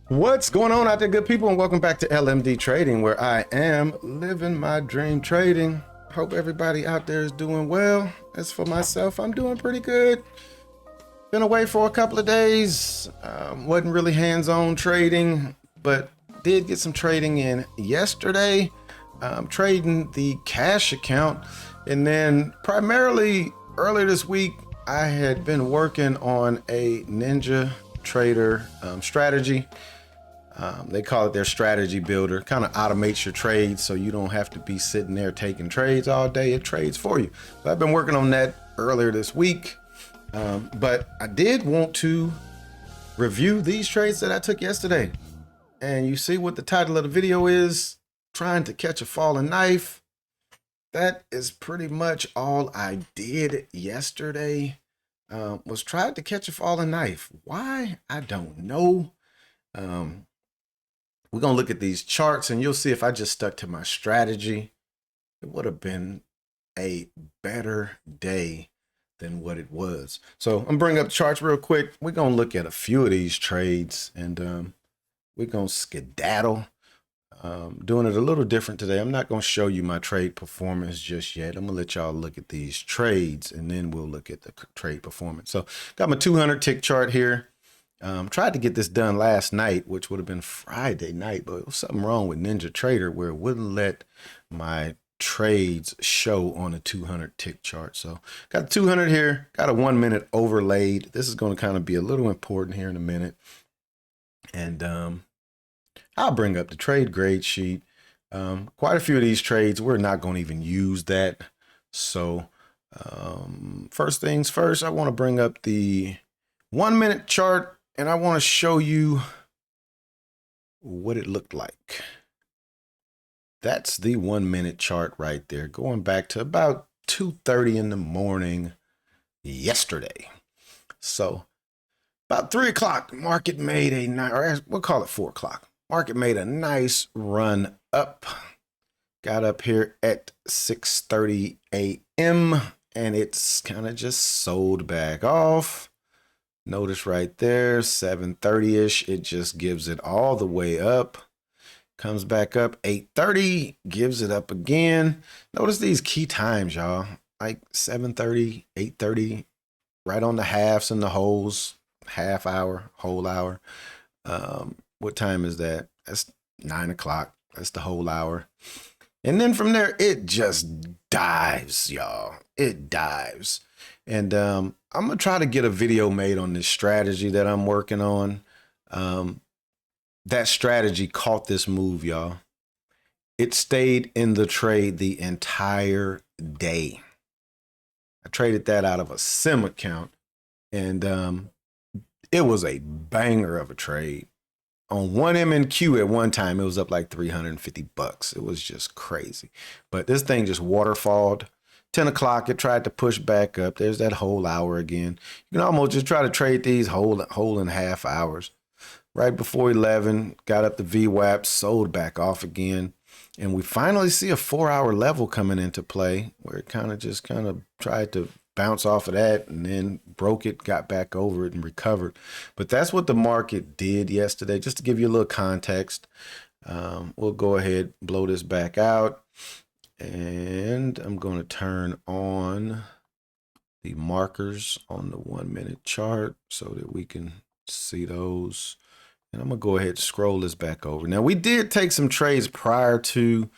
What's going on out there, good people, and welcome back to LMD Trading, where I am living my dream trading. Hope everybody out there is doing well. As for myself, I'm doing pretty good. Been away for a couple of days. Wasn't really hands-on trading, but did get some trading in yesterday. Trading the cash account, and then primarily earlier this week, I had been working on a Ninja Trader strategy. They call it their strategy builder. Kind of automates your trades so you don't have to be sitting there taking trades all day. It trades for you. So I've been working on that earlier this week. But I did want to review these trades that I took yesterday. And you see what the title of the video is, trying to catch a falling knife. That is pretty much all I did yesterday, was trying to catch a falling knife. Why? I don't know. We're going to look at these charts and you'll see if I just stuck to my strategy, it would have been a better day than what it was. So I'm bringing up the charts real quick. We're going to look at a few of these trades and we're going to skedaddle. Doing it a little different today. I'm not going to show you my trade performance just yet. I'm going to let y'all look at these trades and then we'll look at the trade performance. So got my 200 tick chart here. Tried to get this done last night, which would have been Friday night, but there was something wrong with Ninja Trader where it wouldn't let my trades show on a 200 tick chart. So got 200 here, got a 1 minute overlaid. This is going to kind of be a little important here in a minute. And I'll bring up the trade grade sheet. Quite a few of these trades, we're not going to even use that. So first things first, I want to bring up the 1 minute chart. And I want to show you what it looked like. That's the 1 minute chart right there, going back to about 2:30 in the morning yesterday. So about 3 o'clock, the market made a nice, or we'll call it 4 o'clock. Market made a nice run up. Got up here at 6:30 a.m. and it's kind of just sold back off. Notice right there, 7:30-ish, it just gives it all the way up. Comes back up, 8:30, gives it up again. Notice these key times, y'all. Like 7:30, 8:30, right on the halves and the wholes, half hour, whole hour. What time is that? That's 9 o'clock. That's the whole hour. And then from there, it just dives, y'all. It dives. And I'm going to try to get a video made on this strategy that I'm working on. That strategy caught this move, y'all. It stayed in the trade the entire day. I traded that out of a sim account, and it was a banger of a trade. On one MNQ at one time, it was up like 350 bucks. It was just crazy. But this thing just waterfalled. 10 o'clock, it tried to push back up. There's that whole hour again. You can almost just try to trade these whole and half hours. Right before 11, got up the VWAP, sold back off again. And we finally see a 4-hour level coming into play where it kind of tried to bounce off of that and then broke it, got back over it and recovered. But that's what the market did yesterday. Just to give you a little context, we'll go ahead, blow this back out. And I'm going to turn on the markers on the 1 minute chart so that we can see those. And I'm going to go ahead and scroll this back over. Now, we did take some trades prior to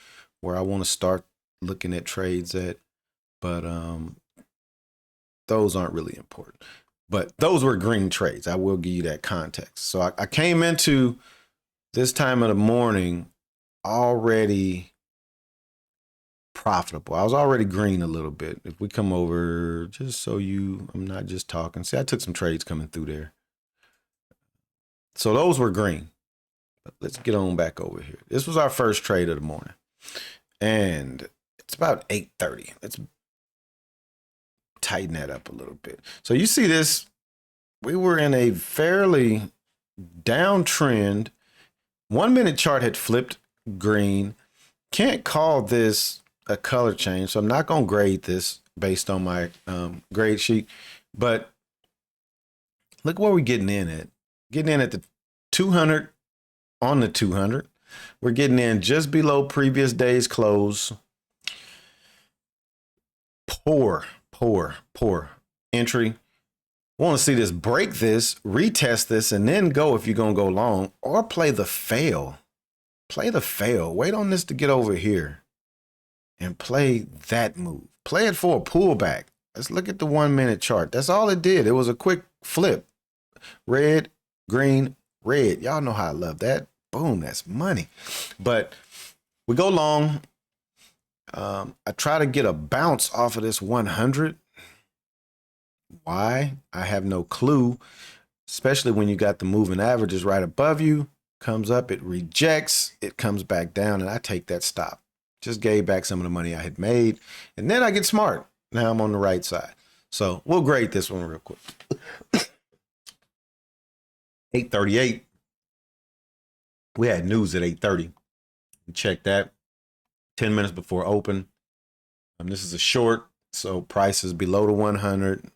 where I want to start looking at trades at, but those aren't really important. But those were green trades. I will give you that context. So I came into this time of the morning already profitable. I was already green a little bit. If we come over, just so I'm not just talking. See, I took some trades coming through there. So those were green. But let's get on back over here. This was our first trade of the morning. And it's about 8:30. Let's tighten that up a little bit. So you see this, we were in a fairly downtrend. 1 minute chart had flipped green. Can't call this a color change, so I'm not going to grade this based on my grade sheet. But look where we're getting in at. Getting in at the 200 on the 200. We're getting in just below previous day's close. Poor entry. Want to see this break this, retest this, and then go if you're going to go long, or play the fail. Play the fail. Wait on this to get over here and play that move. Play it for a pullback. Let's look at the 1 minute chart. That's all it did. It was a quick flip. Red, green, red. Y'all know how I love that. Boom, that's money. But we go long. I try to get a bounce off of this 100. Why? I have no clue, especially when you got the moving averages right above you. Comes up, it rejects, it comes back down, and I take that stop. Just gave back some of the money I had made, and then I get smart. Now I'm on the right side. So we'll grade this one real quick. 8:38. We had news at 8:30. We checked that 10 minutes before open. This is a short, so price is below the 100.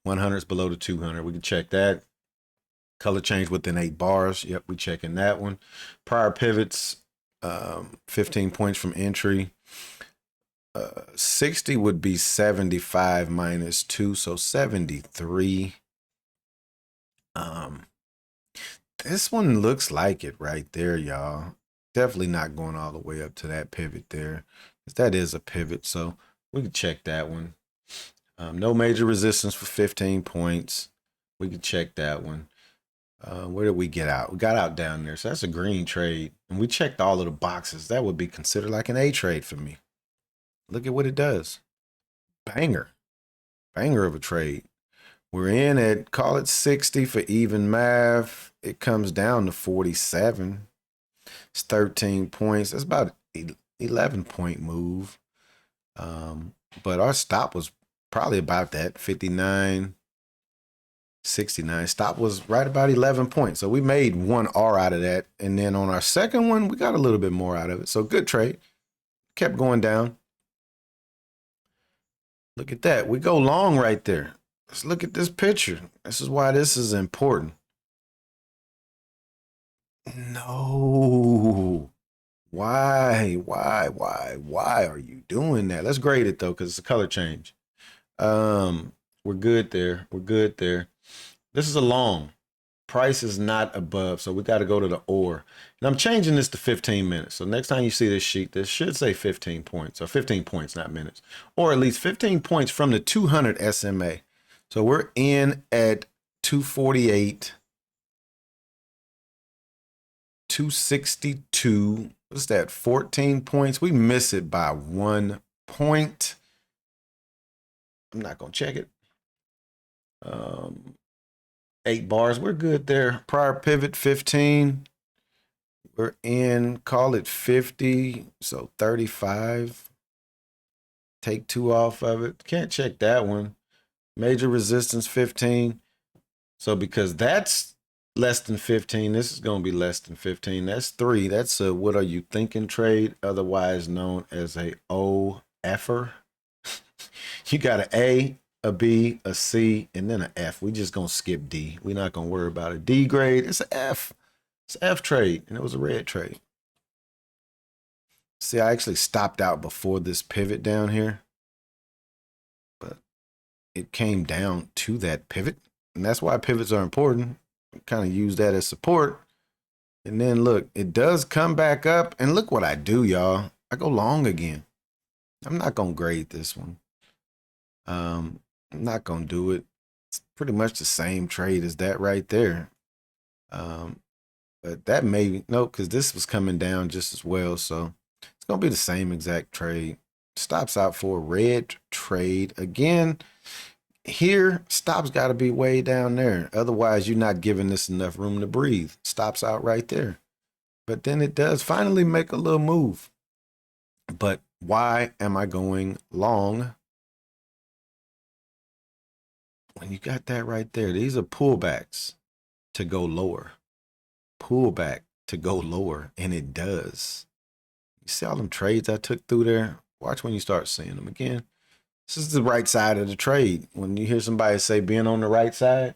100 is below the 200. We can check that. Color change within 8 bars. Yep, we checking that one. Prior pivots, 15 points from entry. 60 would be 75 minus 2, so 73. This one looks like it right there, y'all. Definitely not going all the way up to that pivot there. That is a pivot, so we can check that one. No major resistance for 15 points. We can check that one. Where did we get out? We got out down there, so that's a green trade. And we checked all of the boxes. That would be considered like an A trade for me. Look at what it does. Banger. Banger of a trade. We're in at, call it 60 for even math. It comes down to 47. It's 13 points. That's about an 11-point move. But our stop was probably about that, 59, 69. Stop was right about 11 points. So we made 1 R out of that. And then on our second one, we got a little bit more out of it. So good trade. Kept going down. Look at that. We go long right there. Let's look at this picture. This is why this is important. No. Why are you doing that? Let's grade it though, because it's a color change. We're good there. We're good there. This is a long. Price is not above, so we got to go to the or. And I'm changing this to 15 minutes. So next time you see this sheet, this should say 15 points, or 15 points, not minutes, or at least 15 points from the 200 SMA. So we're in at 248, 262. What's that? 14 points. We miss it by 1 point. I'm not going to check it. 8 bars. We're good there. Prior pivot 15. We're in, call it 50. So 35. Take 2 off of it. Can't check that one. Major resistance 15. So because that's less than 15, this is going to be less than 15. That's 3. That's a what are you thinking trade, otherwise known as a O-effer. You got an a B, a C, and then an F. We just going to skip D. We're not going to worry about a D grade. It's an F. It's an F trade, and it was a red trade. See, I actually stopped out before this pivot down here, but it came down to that pivot, and that's why pivots are important. Kind of use that as support. And then look, it does come back up, and look what I do, y'all. I go long again. I'm not going to grade this one. I'm not going to do it. It's pretty much the same trade as that right there. But that may, no, because this was coming down just as well. So it's going to be the same exact trade. Stops out for a red trade. Again, here, stops got to be way down there. Otherwise, you're not giving this enough room to breathe. Stops out right there. But then it does finally make a little move. But why am I going long? When you got that right there, these are pullbacks to go lower. Pullback to go lower, and it does. You see all them trades I took through there? Watch when you start seeing them again. This is the right side of the trade. When you hear somebody say being on the right side,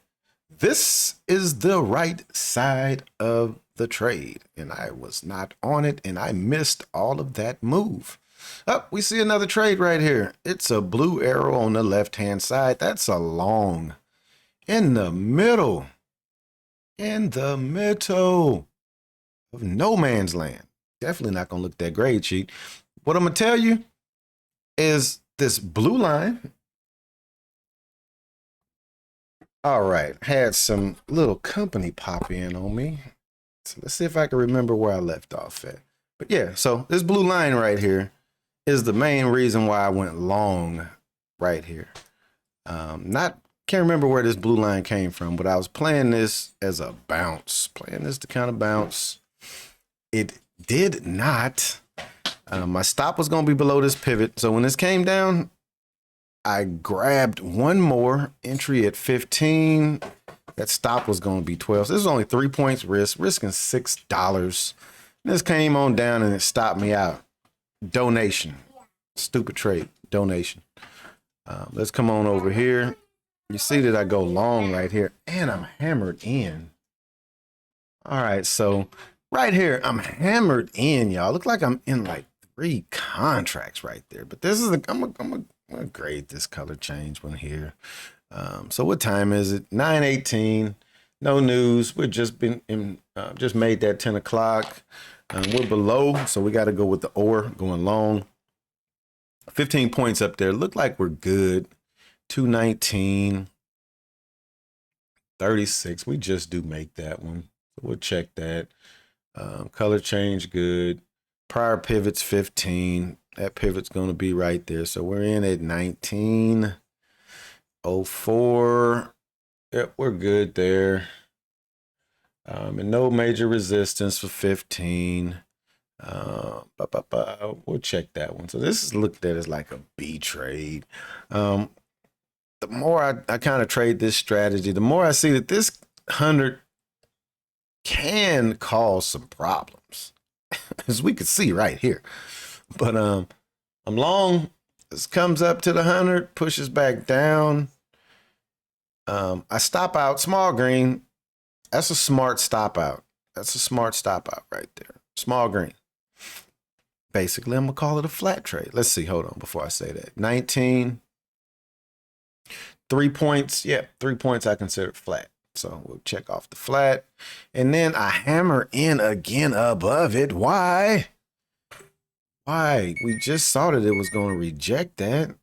This is the right side of the trade, and I was not on it, and I missed all of that move. Oh, we see another trade right here. It's a blue arrow on the left-hand side. That's a long in the middle of no man's land. Definitely not going to look that grade sheet. What I'm going to tell you is this blue line. All right, had some little company pop in on me. So let's see if I can remember where I left off at. But yeah, so this blue line right here is the main reason why I went long right here. Can't remember where this blue line came from, but I was playing this as a bounce, playing this to kind of bounce. It did not. My stop was going to be below this pivot. So when this came down, I grabbed one more entry at 15. That stop was going to be 12. So this is only 3 points risking $6. This came on down and it stopped me out. Donation. Stupid trade. Donation. Let's come on over here. You see that I go long right here and I'm hammered in. All right. So right here, I'm hammered in, y'all. Look like I'm in like 3 contracts right there. But this is I'm gonna grade this color change one here. So what time is it? 9:18. No news. We're just just made that 10 o'clock. We're below, so we got to go with the or going long. 15 points up there. Look like we're good. 219. 36. We just do make that one. So we'll check that. Color change good. Prior pivots 15. That pivot's going to be right there. So we're in at 1904. Yep, we're good there. And no major resistance for 15. We'll check that one. So this is looked at as like a B trade. The more I kind of trade this strategy, the more I see that this 100 can cause some problems, as we could see right here. But I'm long. This comes up to the 100, pushes back down. I stop out small green. That's a smart stop out. That's a smart stop out right there. Small green. Basically, I'm gonna call it a flat trade. Let's see. Hold on before I say that. 19. 3 points. Yeah, 3 points I consider flat. So we'll check off the flat. And then I hammer in again above it. Why? Why? We just saw that it was going to reject that.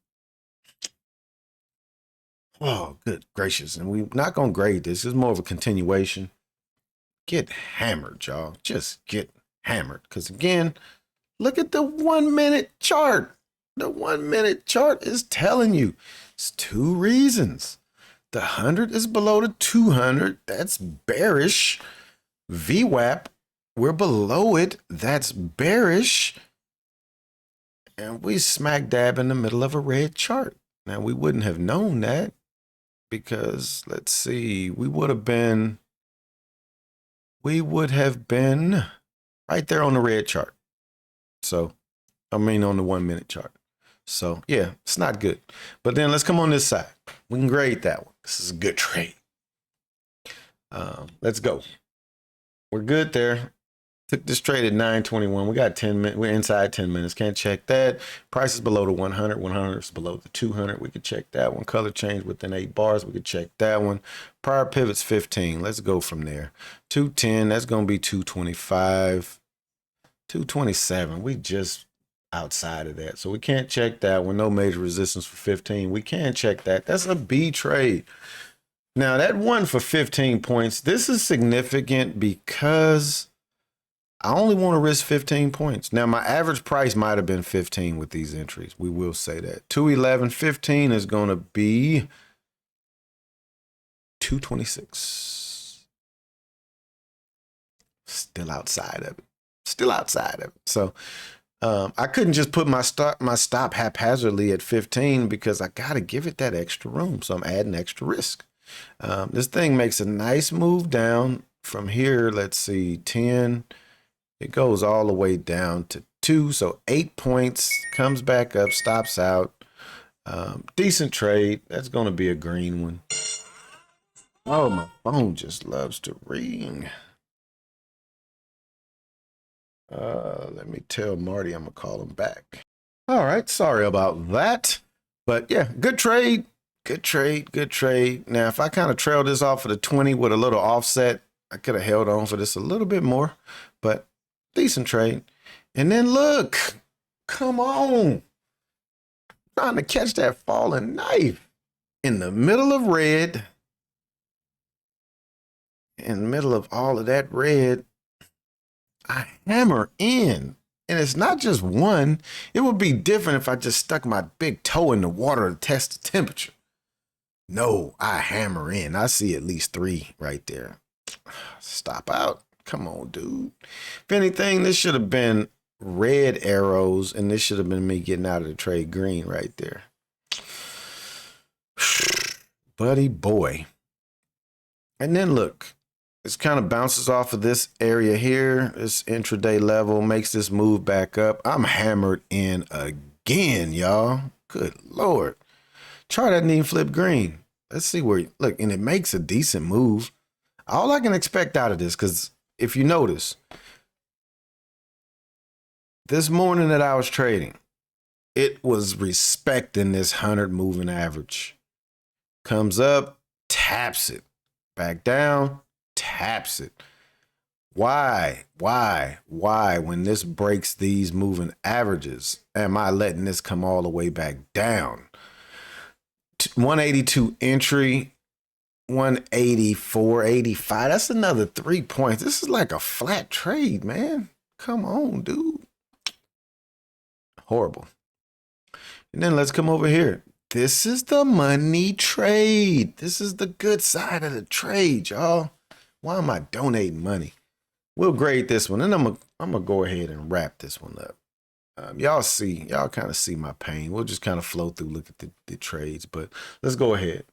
Oh, good gracious. And we're not going to grade this. It's more of a continuation. Get hammered, y'all. Just get hammered. Because again, look at the 1 minute chart. The 1 minute chart is telling you it's 2 reasons. The 100 is below the 200. That's bearish. VWAP, we're below it. That's bearish. And we smack dab in the middle of a red chart. Now, we wouldn't have known that because, let's see, we would have been right there on the red chart. So, I mean, on the 1 minute chart. So, yeah, it's not good. But then let's come on this side. We can grade that one. This is a good trade. Let's go. We're good there. Took this trade at 9:21. We got 10 minutes. We're inside 10 minutes. Can't check that. Price is below the 100. 100 is below the 200. We could check that one. Color change within 8 bars. We could check that one. Prior pivots 15. Let's go from there. 210. That's going to be 225. 227. We just outside of that. So we can't check that one. No major resistance for 15. We can check that. That's a B trade. Now that one for 15 points, this is significant because I only want to risk 15 points. Now my average price might have been 15 with these entries. We will say that. 211, 15 is going to be 226. Still outside of it. Still outside of it. So I couldn't just put my stop haphazardly at 15 because I got to give it that extra room. So I'm adding extra risk. This thing makes a nice move down from here. Let's see, 10. It goes all the way down to 2. So 8 points, comes back up, stops out. Decent trade. That's going to be a green one. Oh, my phone just loves to ring. Let me tell Marty I'm gonna call him back. All right, sorry about that. But yeah, good trade. Good trade, good trade. Now, if I kind of trailed this off of the 20 with a little offset, I could have held on for this a little bit more, but decent trade. And then look, come on. Trying to catch that falling knife in the middle of red. In the middle of all of that red, I hammer in. And it's not just one. It would be different if I just stuck my big toe in the water to test the temperature. No, I hammer in. I see at least 3 right there. Stop out. Come on, dude. If anything, this should have been red arrows, and this should have been me getting out of the trade green right there. Buddy boy. And then look, this kind of bounces off of this area here. This intraday level makes this move back up. I'm hammered in again, y'all. Good Lord. Chart doesn't even flip green. Let's see where, look, and it makes a decent move. All I can expect out of this, because if you notice, this morning that I was trading, it was respecting this 100 moving average. Comes up, taps it. Back down, taps it. Why, when this breaks these moving averages, am I letting this come all the way back down? 182 entry, 184, 85. That's another 3 points. This is like a flat trade, man. Come on, dude. Horrible. And then let's come over here. This is the money trade. This is the good side of the trade, y'all. Why am I donating money? We'll grade this one, and I'm gonna go ahead and wrap this one up. Y'all kind of see my pain. We'll just kind of flow through, look at the trades, but let's go ahead.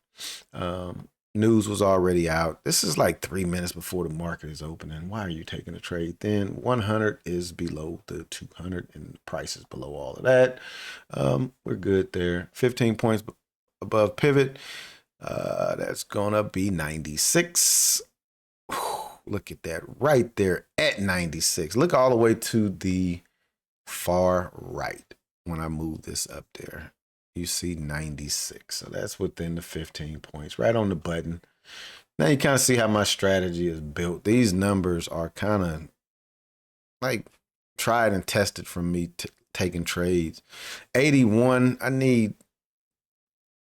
News was already out. This is like 3 minutes before the market is opening. Why are you taking a trade then? 100 is below the 200 and the price is below all of that. We're good there. 15 points above pivot. That's gonna be 96. Look at that right there at 96. Look all the way to the far right when I move this up there. You see 96. So that's within the 15 points, right on the button. Now you kind of see how my strategy is built. These numbers are kind of like tried and tested from me taking trades. 81, I need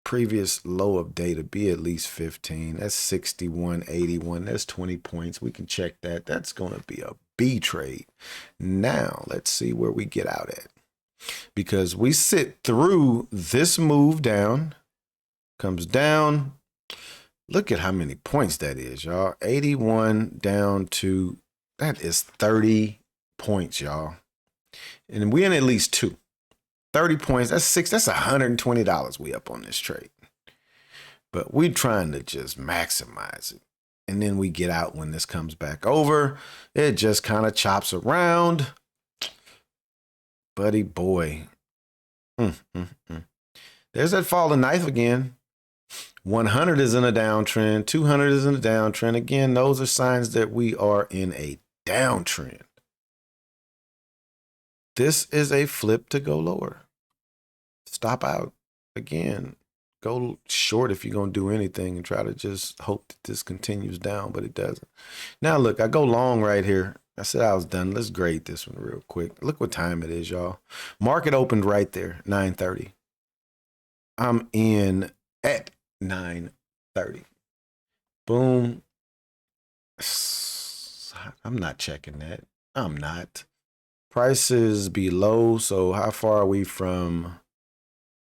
previous low of day to be at least 15. That's 61, 81. That's 20 points. We can check that. That's going to be a B trade. Now let's see where we get out at. Because we sit through this move down, comes down. Look at how many points that is, y'all. 81 down to, that is 30 points, y'all. And we in at least 2. 30 points, that's 6, that's $120 we up on this trade. But we're trying to just maximize it. And then we get out when this comes back over. It just kind of chops around. Buddy boy. There's that falling knife again. 100 is in a downtrend. 200 is in a downtrend. Again, those are signs that we are in a downtrend. This is a flip to go lower. Stop out. Again, go short if you're going to do anything and try to just hope that this continues down, but it doesn't. Now, look, I go long right here. I said I was done. Let's grade this one real quick. Look what time it is, y'all. Market opened right there, 9:30. I'm in at 9:30. Boom. I'm not checking that. I'm not. Price is below, so how far are we from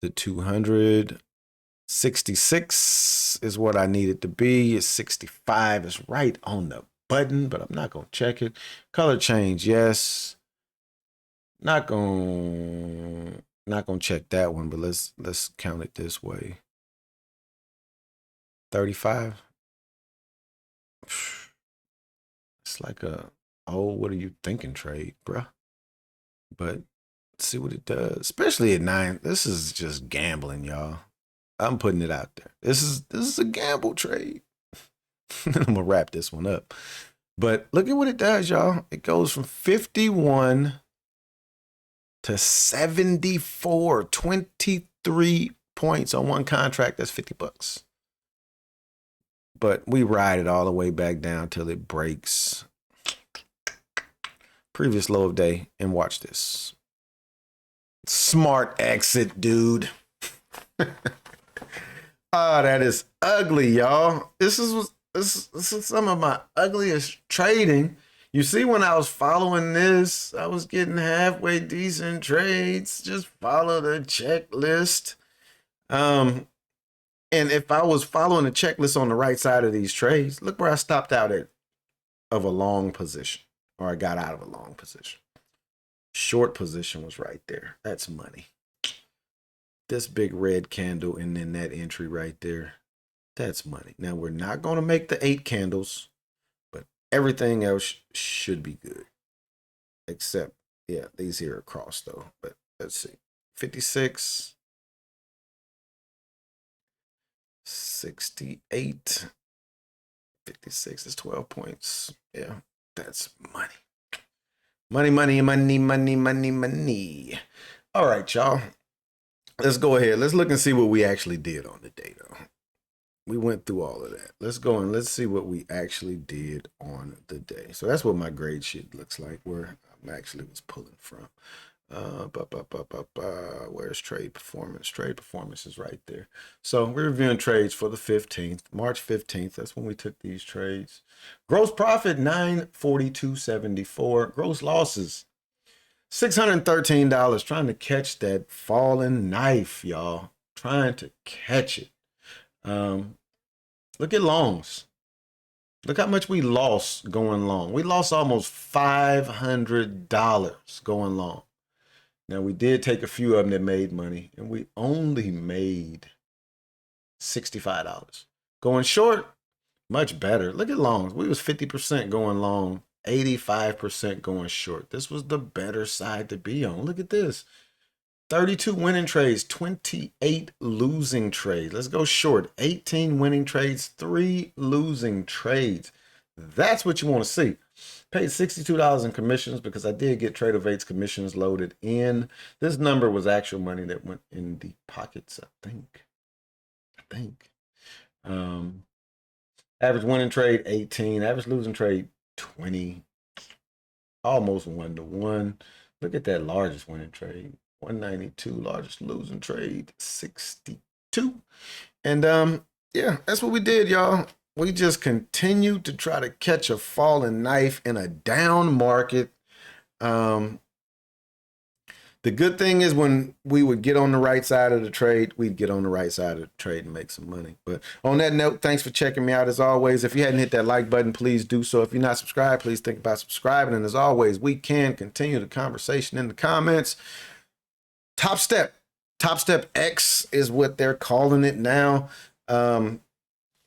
the 200? 66 is what I need it to be. It's 65. It's right on the button, but I'm not going to check it. Color change, yes. Not going to check that one, but let's count it this way. 35. It's like a, oh, what are you thinking trade, bruh? But let's see what it does, especially at 9. This is just gambling, y'all. I'm putting it out there. This is a gamble trade. I'm gonna wrap this one up. But look at what it does, y'all. It goes from 51 to 74, 23 points on one contract. That's 50 bucks. But we ride it all the way back down till it breaks previous low of day, and watch this. Smart exit, dude. Oh, that is ugly, y'all. This is some of my ugliest trading. You see, when I was following this, I was getting halfway decent trades. Just follow the checklist. And if I was following the checklist on the right side of these trades, look where I stopped out at of a long position, or I got out of a long position. Short position was right there. That's money. This big red candle and then that entry right there, that's money. Now, we're not going to make the 8 candles, but everything else should be good. Except, yeah, these here are crossed though. But let's see. 56, 68, 56 is 12 points. Yeah, that's money. Money, money, money, money, money, money. All right, y'all. Let's go ahead. Let's look and see what we actually did on the day, though. We went through all of that. Let's go and let's see what we actually did on the day. So that's what my grade sheet looks like, where I actually was pulling from. Where's trade performance? Trade performance is right there. So we're reviewing trades for the 15th, March 15th. That's when we took these trades. Gross profit, $942.74. Gross losses, $613. Trying to catch that falling knife, y'all. Trying to catch it. Look at longs. Look how much we lost going long. We lost almost $500 going long. Now, we did take a few of them that made money, and we only made $65. Going short, much better. Look at longs. We was 50% going long, 85% going short. This was the better side to be on. Look at this. 32 winning trades, 28 losing trades. Let's go short. 18 winning trades, 3 losing trades. That's what you want to see. Paid $62 in commissions because I did get TRADERVUE's commissions loaded in. This number was actual money that went in the pockets, I think. Average winning trade, 18. Average losing trade, 20. Almost 1-to-1. Look at that largest winning trade. 192. Largest losing trade, 62. And yeah, that's what we did, y'all. We just continued to try to catch a falling knife in a down market. The good thing is when we would get on the right side of the trade, we'd get on the right side of the trade and make some money. But on that note, thanks for checking me out as always. If you hadn't hit that like button, please do so. If you're not subscribed, please think about subscribing. And as always, we can continue the conversation in the comments. Top Step X is what they're calling it now.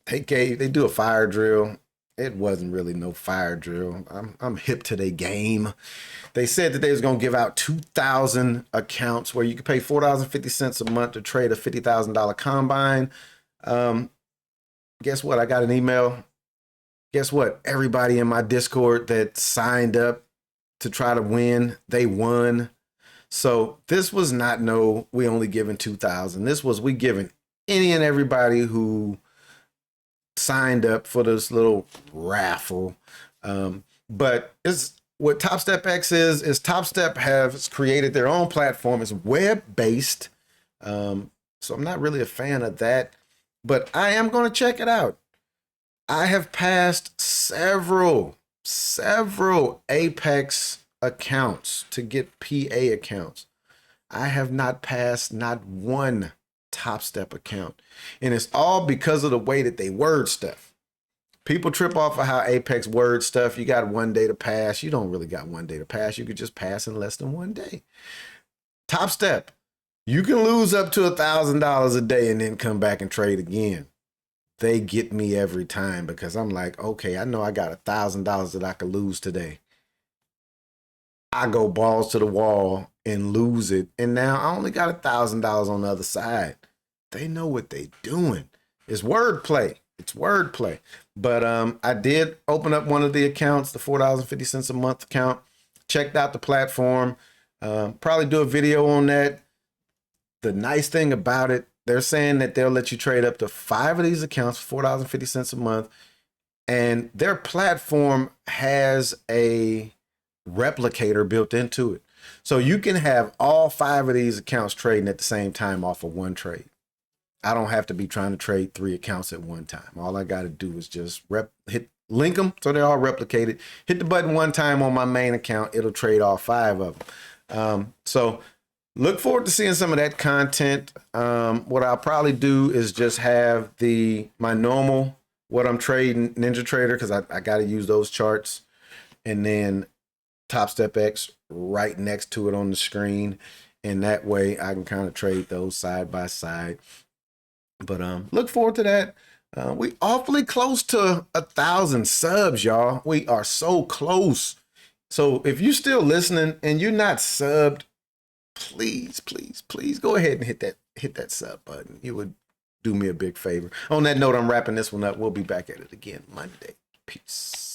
They do a fire drill. It wasn't really no fire drill. I'm hip to their game. They said that they was gonna give out 2,000 accounts where you could pay $4.50 a month to trade a $50,000 combine. Guess what? I got an email. Guess what? Everybody in my Discord that signed up to try to win, they won. So this was not we only giving 2,000. This was we giving any and everybody who signed up for this little raffle. But it's what Top Step X is Top Step has created their own platform. It's web-based. So I'm not really a fan of that, but I am going to check it out. I have passed several Apex accounts to get PA accounts. I have not passed not one Top Step account. And it's all because of the way that they word stuff. People trip off of how Apex word stuff. You got 1 day to pass. You don't really got 1 day to pass. You could just pass in less than 1 day. Top Step, you can lose up to $1,000 a day and then come back and trade again. They get me every time because I'm like, okay, I know I got $1,000 that I could lose today. I go balls to the wall and lose it. And now I only got $1,000 on the other side. They know what they doing. It's wordplay. It's wordplay. But I did open up one of the accounts, the $4.50 a month account. Checked out the platform. Probably do a video on that. The nice thing about it, they're saying that they'll let you trade up to 5 of these accounts for $4.50 a month. And their platform has a replicator built into it. So you can have all 5 of these accounts trading at the same time off of one trade. I don't have to be trying to trade 3 accounts at one time. All I got to do is just link them so they're all replicated. Hit the button one time on my main account. It'll trade all 5 of them. So look forward to seeing some of that content. What I'll probably do is just have my normal, what I'm trading, NinjaTrader, because I got to use those charts. And then Top Step X right next to it on the screen. And that way I can kind of trade those side by side. But look forward to that. We awfully close to 1,000 subs, y'all. We are so close. So if you're still listening and you're not subbed, please, please, please go ahead and hit that sub button. You would do me a big favor. On that note, I'm wrapping this one up. We'll be back at it again Monday. Peace.